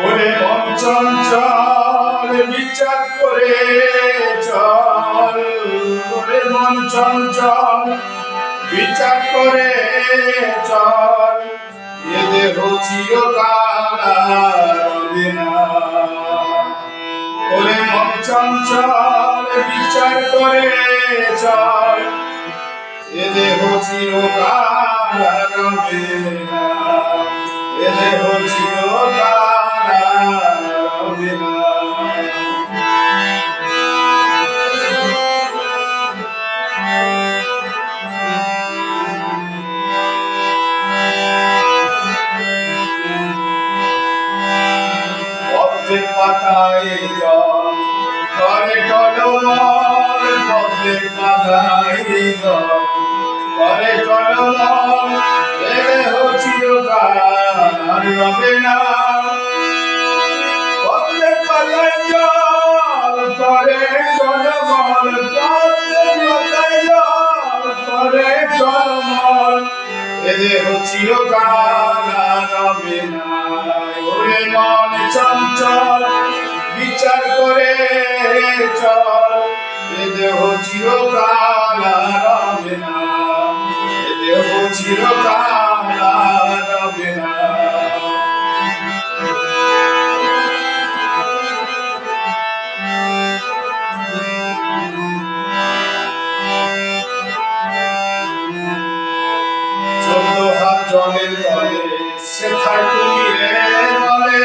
ওরে মন চঞ্চল বিচার করে চল, ওরে মন চঞ্চল বিচার করে চল, এ দেহ চিরকাল রবে না। ওরে মন চঞ্চল বিচার করে চল, এ দেহ চিরকাল রবে না, এ দেহ চিরকাল রবে না। পদ্মের পাতায় জল করে টলমল, পদ্মের পাতায় জল করে টলমল, এ দেহ চিরকাল আর রবে না। পদ্মের পাতায় জল করে টলমল, পদ্মের পাতায় জল করে টলমল, এ দেহ চিরকাল আর রবে না। ওরে মন চঞ্চল বিচার করে চল, এ দেহ চিরকাল রবে না, এ দেহ চিরকাল রবে না। চোদ্দ হাত জলের তলে সেথায় কুমিরে বলে,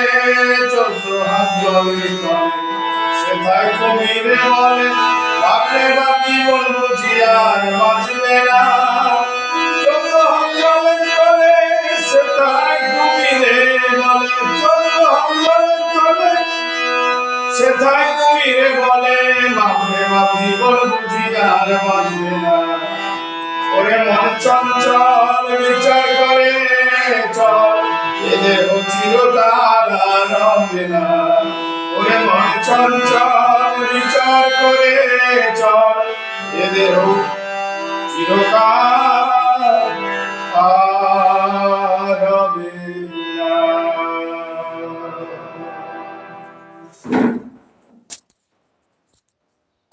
চোদ্দ হাত জলের তলে সেথায় কুমিরে বলে, বাপরে বাপ কি বলবো জিয়ার বাঁচবে না। চোদ্দ হাত জলের তলে সেথায় কুমিরে বলে, চোদ্দ হাত জলের তলে সেথায় কুমিরে বলে, বাপরে বাপ কি বলবো জিয়ার বাঁচবে না। ওরে মন চঞ্চল বিচার করে চল, এ দেহ চিরকাল রবে না। ওরে মন চঞ্চল বিচার করে চল, এ দেহ চিরকাল